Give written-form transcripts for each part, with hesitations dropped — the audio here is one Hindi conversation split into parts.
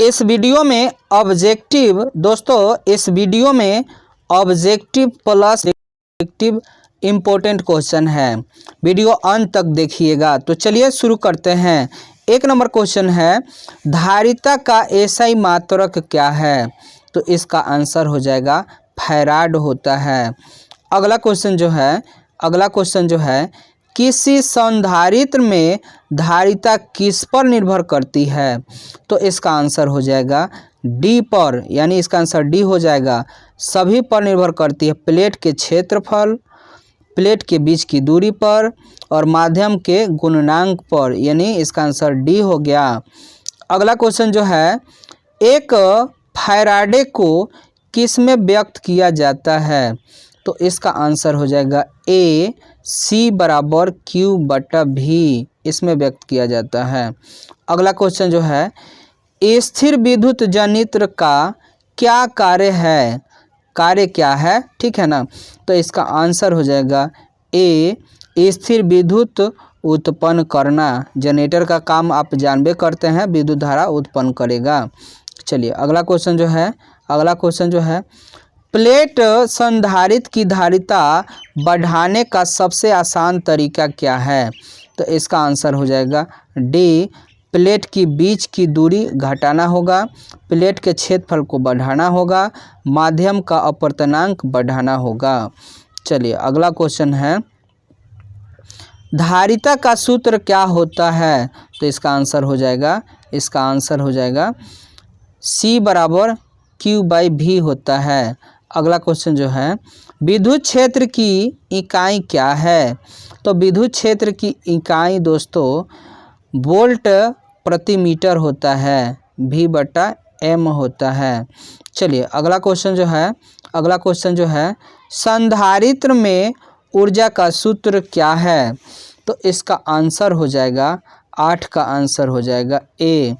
इस वीडियो में objective plus objective important question है। वीडियो अंत तक देखिएगा। तो चलिए शुरू करते हैं। 1 नंबर क्वेश्चन है, धारिता का एसआई मात्रक क्या है? तो इसका आंसर हो जाएगा फैराड होता है। अगला क्वेश्चन जो है किसी संधारित्र में धारिता किस पर निर्भर करती है? तो इसका आंसर हो जाएगा डी पर, यानी इसका आंसर डी हो जाएगा। सभी पर निर्भर करती है, प्लेट के क्षेत्रफल, प्लेट के बीच की दूरी पर और माध्यम के गुणनांक पर, यानी इसका आंसर डी हो गया। अगला क्वेश्चन जो है, एक फैराडे को किस में व्यक्त किया जाता है? तो इसका आंसर हो जाएगा ए, सी बराबर क्यू बटा भी, इसमें व्यक्त किया जाता है। अगला क्वेश्चन जो है, स्थिर विद्युत जनित्र का क्या कार्य है? कार्य क्या है, ठीक है ना? तो इसका आंसर हो जाएगा ए, स्थिर विद्युत उत्पन्न करना। जनरेटर का काम आप जानबे करते हैं, विद्युत धारा उत्पन्न करेगा। चलिए अगला क्वेश्चन जो है प्लेट संधारित्र की धारिता बढ़ाने का सबसे आसान तरीका क्या है? तो इसका आंसर हो जाएगा डी, प्लेट की बीच की दूरी घटाना होगा, प्लेट के क्षेत्रफल को बढ़ाना होगा, माध्यम का अपवर्तनांक बढ़ाना होगा। चलिए अगला क्वेश्चन है, धारिता का सूत्र क्या होता है? तो इसका आंसर हो जाएगा सी बराबर क्यू बाई भी होता है। अगला क्वेश्चन जो है, विद्युत क्षेत्र की इकाई क्या है? तो विद्युत क्षेत्र की इकाई दोस्तों वोल्ट प्रति मीटर होता है, भी बटा एम होता है। चलिए अगला क्वेश्चन जो है संधारित्र में ऊर्जा का सूत्र क्या है? तो इसका आंसर हो जाएगा 8 का आंसर हो जाएगा ए।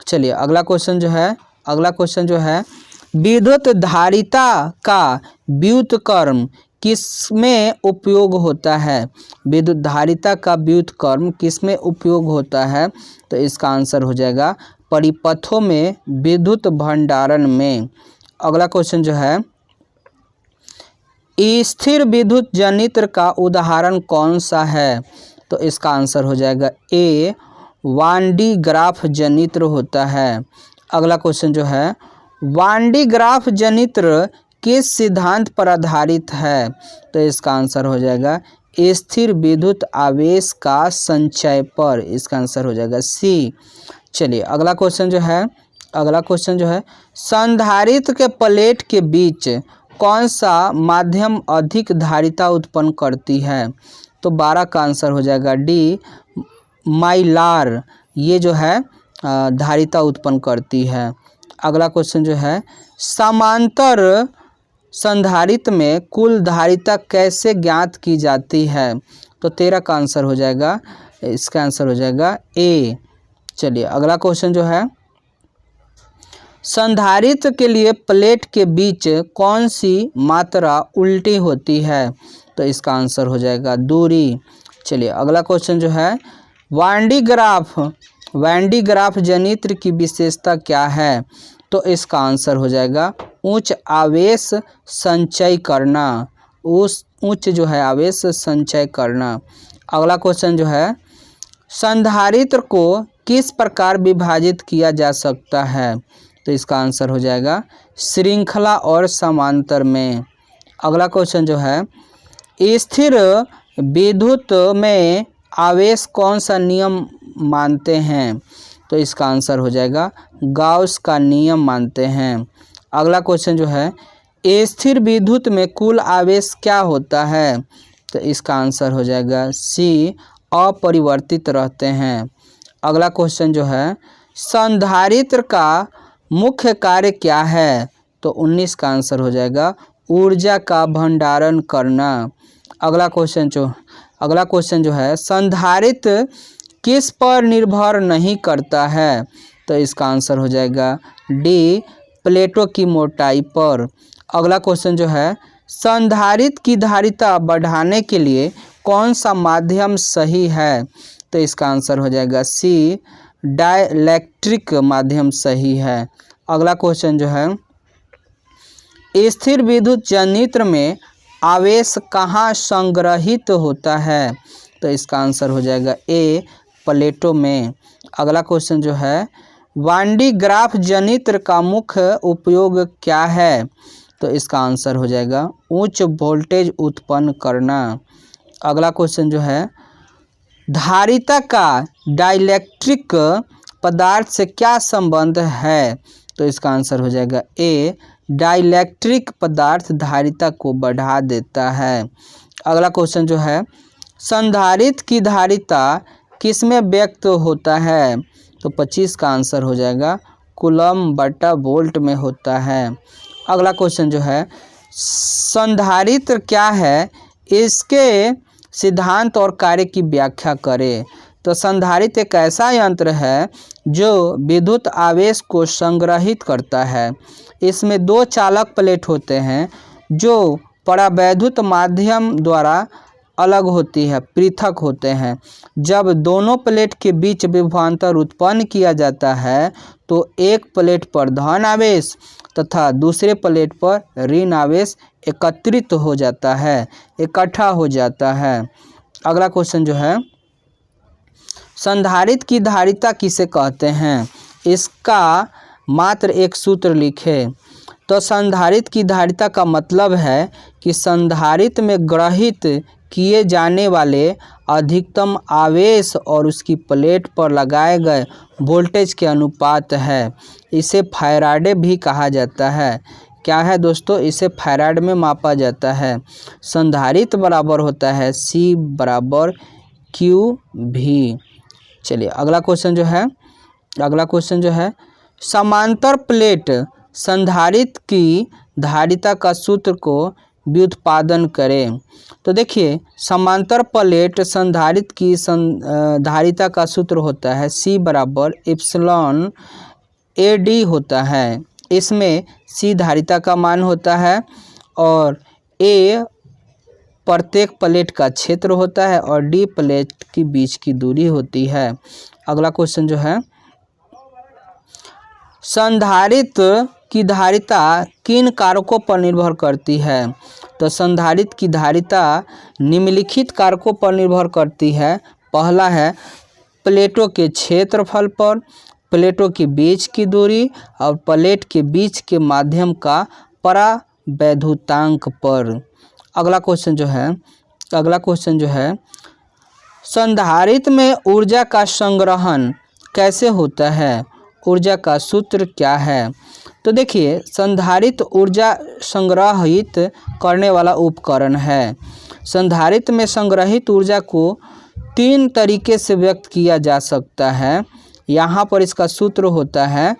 चलिए अगला क्वेश्चन जो है विद्युत धारिता का व्युत्क्रम किसमें उपयोग होता है? विद्युत धारिता का व्युत्क्रम किसमें उपयोग होता है? तो इसका आंसर हो जाएगा परिपथों में विद्युत भंडारण में। अगला क्वेश्चन जो है, स्थिर विद्युत जनित्र का उदाहरण कौन सा है? तो इसका आंसर हो जाएगा ए, वान डी ग्राफ जनित्र होता है। अगला क्वेश्चन जो है, वान डी ग्राफ जनित्र किस सिद्धांत पर आधारित है? तो इसका आंसर हो जाएगा स्थिर विद्युत आवेश का संचय पर, इसका आंसर हो जाएगा सी। चलिए अगला क्वेश्चन जो है संधारित्र के प्लेट के बीच कौन सा माध्यम अधिक धारिता उत्पन्न करती है? तो 12 का आंसर हो जाएगा डी, माइलार, ये जो है धारिता उत्पन्न करती है। अगला क्वेश्चन जो है, समांतर संधारित्र में कुल धारिता कैसे ज्ञात की जाती है? तो 13 का आंसर हो जाएगा, इसका आंसर हो जाएगा ए। चलिए अगला क्वेश्चन जो है, संधारित्र के लिए प्लेट के बीच कौन सी मात्रा उल्टी होती है? तो इसका आंसर हो जाएगा दूरी। चलिए अगला क्वेश्चन जो है, वान डी ग्राफ जनित्र की विशेषता क्या है? तो इसका आंसर हो जाएगा उच्च आवेश संचय करना, उच्च जो है आवेश संचय करना। अगला क्वेश्चन जो है, संधारित्र को किस प्रकार विभाजित किया जा सकता है? तो इसका आंसर हो जाएगा श्रृंखला और समांतर में। अगला क्वेश्चन जो है, स्थिर विद्युत में आवेश कौन सा नियम मानते हैं? तो इसका आंसर हो जाएगा गाउस का नियम मानते हैं। अगला क्वेश्चन जो है, स्थिर विद्युत में कुल आवेश क्या होता है? तो इसका आंसर हो जाएगा सी, अपरिवर्तित रहते हैं। अगला क्वेश्चन जो है, संधारित्र का मुख्य कार्य क्या है? तो 19 का आंसर हो जाएगा ऊर्जा का भंडारण करना। अगला क्वेश्चन जो है, संधारित्र किस पर निर्भर नहीं करता है? तो इसका आंसर हो जाएगा डी, प्लेटों की मोटाई पर। अगला क्वेश्चन जो है, संधारित्र की धारिता बढ़ाने के लिए कौन सा माध्यम सही है? तो इसका आंसर हो जाएगा सी, डाइलेक्ट्रिक माध्यम सही है। अगला क्वेश्चन जो है, स्थिर विद्युत जनित्र में आवेश कहाँ संग्रहित होता है? तो इसका आंसर हो जाएगा ए, प्लेटों में। अगला क्वेश्चन जो है, वान डी ग्राफ जनित्र का मुख्य उपयोग क्या है? तो इसका आंसर हो जाएगा उच्च वोल्टेज उत्पन्न करना। अगला क्वेश्चन जो है, धारिता का डाइलेक्ट्रिक पदार्थ से क्या संबंध है? तो इसका आंसर हो जाएगा ए, डाइलेक्ट्रिक पदार्थ धारिता को बढ़ा देता है। अगला क्वेश्चन जो है, संधारित्र की धारिता किसमें व्यक्त होता है? तो 25 का आंसर हो जाएगा कूलम बटा वोल्ट में होता है। अगला क्वेश्चन जो है, संधारित्र क्या है, इसके सिद्धांत और कार्य की व्याख्या करें। तो संधारित्र एक ऐसा यंत्र है जो विद्युत आवेश को संग्रहित करता है। इसमें दो चालक प्लेट होते हैं जो परावैद्युत माध्यम द्वारा अलग होती है, पृथक होते हैं। जब दोनों प्लेट के बीच विभवांतर उत्पन्न किया जाता है तो एक प्लेट पर धन आवेश तथा दूसरे प्लेट पर ऋण आवेश एकत्रित हो जाता है, इकट्ठा हो जाता है। अगला क्वेश्चन जो है, संधारित्र की धारिता किसे कहते हैं? इसका मात्र एक सूत्र लिखें। तो संधारित्र की धारिता का मतलब है कि संधारित्र में ग्रहित किए जाने वाले अधिकतम आवेश और उसकी प्लेट पर लगाए गए वोल्टेज के अनुपात है। इसे फैराडे भी कहा जाता है। क्या है दोस्तों? इसे फैराड में मापा जाता है। संधारित्र बराबर होता है C बराबर QV। चलिए अगला क्वेश्चन जो है, समांतर प्लेट संधारित्र की धारिता का सूत्र को व्युत्पादन करें। तो देखिए, समांतर प्लेट संधारित्र की धारिता का सूत्र होता है C बराबर एप्सिलॉन AD होता है। इसमें C धारिता का मान होता है और A प्रत्येक प्लेट का क्षेत्र होता है और D प्लेट की बीच की दूरी होती है। अगला क्वेश्चन जो है, संधारित्र की धारिता किन कारकों पर निर्भर करती है? तो संधारित्र की धारिता निम्नलिखित कारकों पर निर्भर करती है। पहला है प्लेटों के क्षेत्रफल पर, प्लेटों के बीच की दूरी और प्लेट के बीच के माध्यम का परावैद्युतांक पर। अगला क्वेश्चन जो है, संधारित्र में ऊर्जा का संग्रहण कैसे होता है? ऊर्जा का सूत्र क्या है? तो देखिए, संधारित्र ऊर्जा संग्रहित करने वाला उपकरण है। संधारित्र में संग्रहित ऊर्जा को 3 तरीके से व्यक्त किया जा सकता है। यहाँ पर इसका सूत्र होता है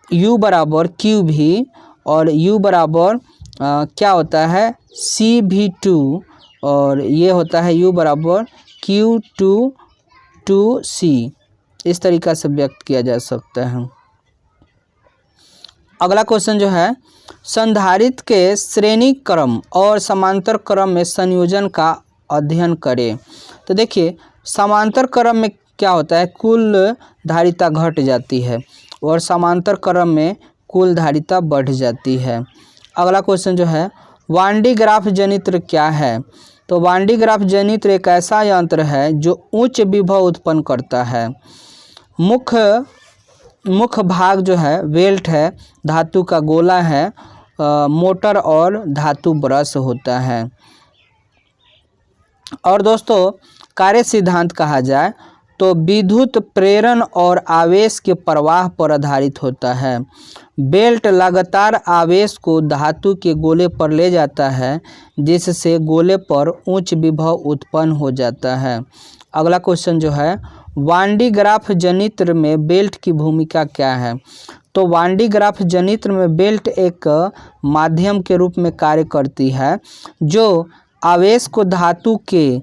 U बराबर QV और U बराबर क्या होता है CV2 और ये होता है U बराबर Q2C। इस तरीक़ा से व्यक्त किया जा सकता है। अगला क्वेश्चन जो है, संधारित्र के श्रेणी क्रम और समांतर क्रम में संयोजन का अध्ययन करें। तो देखिए, समांतर क्रम में क्या होता है, कुल धारिता घट जाती है और समांतर क्रम में कुल धारिता बढ़ जाती है। अगला क्वेश्चन जो है, वान डी ग्राफ जनित्र क्या है? तो वान डी ग्राफ जनित्र एक ऐसा यंत्र है जो उच्च विभव उत्पन्न करता है। मुख्य भाग जो है बेल्ट है, धातु का गोला है, मोटर और धातु ब्रश होता है। और दोस्तों, कार्य सिद्धांत कहा जाए तो विद्युत प्रेरण और आवेश के प्रवाह पर आधारित होता है। बेल्ट लगातार आवेश को धातु के गोले पर ले जाता है जिससे गोले पर उच्च विभव उत्पन्न हो जाता है। अगला क्वेश्चन जो है, वान डी ग्राफ जनित्र में बेल्ट की भूमिका क्या है? तो वान डी ग्राफ जनित्र में बेल्ट एक माध्यम के रूप में कार्य करती है जो आवेश को धातु के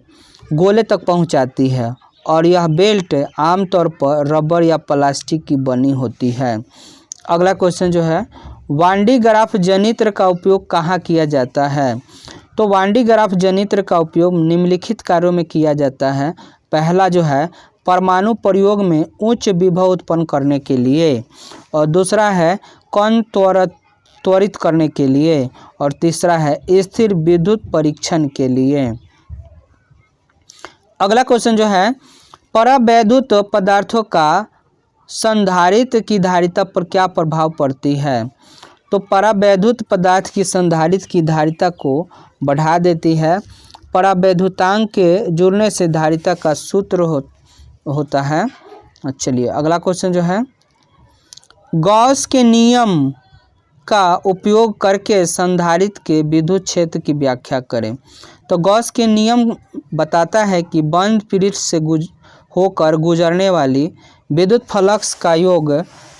गोले तक पहुंचाती है और यह बेल्ट आमतौर पर रबर या प्लास्टिक की बनी होती है। अगला क्वेश्चन जो है, वान डी ग्राफ जनित्र का उपयोग कहाँ किया जाता है? तो वान डी ग्राफ जनित्र का उपयोग निम्नलिखित कार्यों में किया जाता है। पहला जो है, परमाणु प्रयोग में उच्च विभव उत्पन्न करने के लिए, और दूसरा है कण त्वरित करने के लिए, और तीसरा है स्थिर विद्युत परीक्षण के लिए। अगला क्वेश्चन जो है, परावैद्युत पदार्थों का संधारित्र की धारिता पर क्या प्रभाव पड़ती है? तो परावैद्युत पदार्थ की संधारित्र की धारिता को बढ़ा देती है। परावैद्युतांक के जुड़ने से धारिता का सूत्र होता है। चलिए अगला क्वेश्चन जो है, गॉस के नियम का उपयोग करके संधारित्र के विद्युत क्षेत्र की व्याख्या करें। तो गॉस के नियम बताता है कि बंद पृष्ठ से होकर गुजरने वाली विद्युत फ्लक्स का योग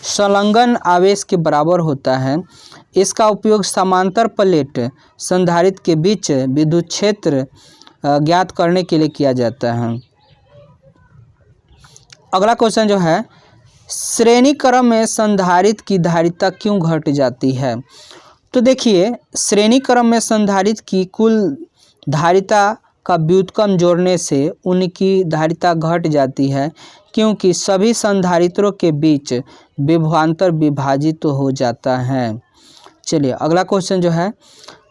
संलग्न आवेश के बराबर होता है। इसका उपयोग समांतर प्लेट संधारित्र के बीच विद्युत क्षेत्र ज्ञात करने के लिए किया जाता है। अगला क्वेश्चन जो है, श्रेणी क्रम में संधारित्र की धारिता क्यों घट जाती है? तो देखिए, श्रेणी क्रम में संधारित्र की कुल धारिता का व्युत्क्रम जोड़ने से उनकी धारिता घट जाती है, क्योंकि सभी संधारित्रों के बीच विभवांतर विभाजित हो जाता है। चलिए अगला क्वेश्चन जो है,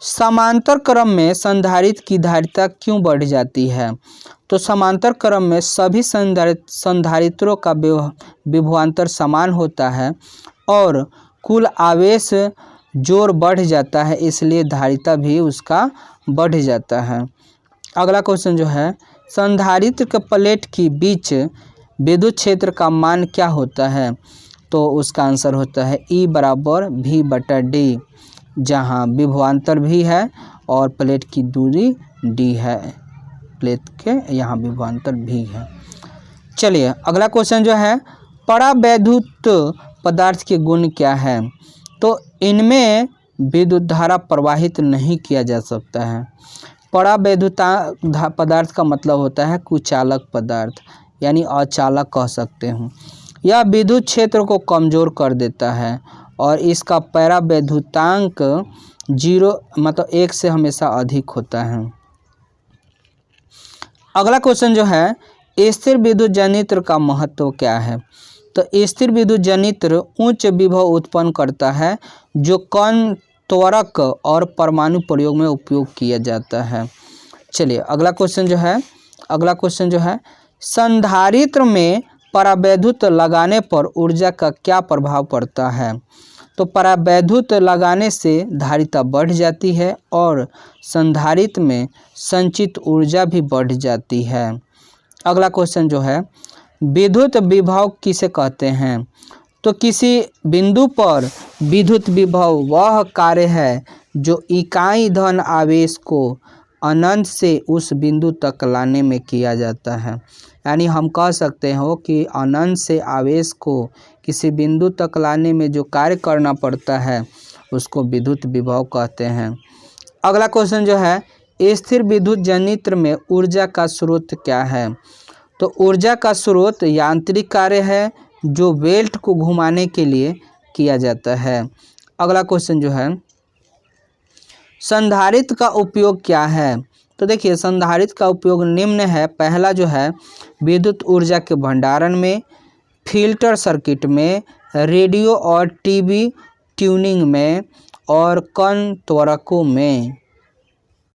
समांतर क्रम में संधारित्र की धारिता क्यों बढ़ जाती है? तो समांतर क्रम में सभी संधारित्रों का विभवांतर समान होता है और कुल आवेश जोड़ बढ़ जाता है, इसलिए धारिता भी उसका बढ़ जाता है। अगला क्वेश्चन जो है, संधारित्र के प्लेट के बीच विद्युत क्षेत्र का मान क्या होता है? तो उसका आंसर होता है E बराबर V/D, जहाँ विभवांतर भी है और प्लेट की दूरी D है। प्लेट के यहाँ विभवांतर भी है। चलिए अगला क्वेश्चन जो है, परावैद्युत पदार्थ के गुण क्या है? तो इनमें विद्युत धारा प्रवाहित नहीं किया जा सकता है। परावैद्युत पदार्थ का मतलब होता है कुचालक पदार्थ, यानी अचालक कह सकते हैं। यह विद्युत क्षेत्र को कमज़ोर कर देता है और इसका परावैद्युतांक 1 से हमेशा अधिक होता है। अगला क्वेश्चन जो है, स्थिर विद्युत जनित्र का महत्व क्या है? तो स्थिर विद्युत जनित्र उच्च विभव उत्पन्न करता है, जो कण त्वरक और परमाणु प्रयोग में उपयोग किया जाता है। चलिए अगला क्वेश्चन जो है, संधारित्र में परावैद्युत लगाने पर ऊर्जा का क्या प्रभाव पड़ता है? तो परावैद्युत लगाने से धारिता बढ़ जाती है और संधारित्र में संचित ऊर्जा भी बढ़ जाती है। अगला क्वेश्चन जो है, विद्युत विभव किसे कहते हैं? तो किसी बिंदु पर विद्युत विभव वह कार्य है जो इकाई धन आवेश को अनंत से उस बिंदु तक लाने में किया जाता है। यानी हम कह सकते हो कि अनंत से आवेश को किसी बिंदु तक लाने में जो कार्य करना पड़ता है उसको विद्युत विभव कहते हैं। अगला क्वेश्चन जो है, स्थिर विद्युत जनित्र में ऊर्जा का स्रोत क्या है? तो ऊर्जा का स्रोत यांत्रिक कार्य है जो बेल्ट को घुमाने के लिए किया जाता है। अगला क्वेश्चन जो है, संधारित्र का उपयोग क्या है? तो देखिए, संधारित्र का उपयोग निम्न है। पहला जो है, विद्युत ऊर्जा के भंडारण में, फिल्टर सर्किट में, रेडियो और टीवी ट्यूनिंग में और कण त्वरकों में।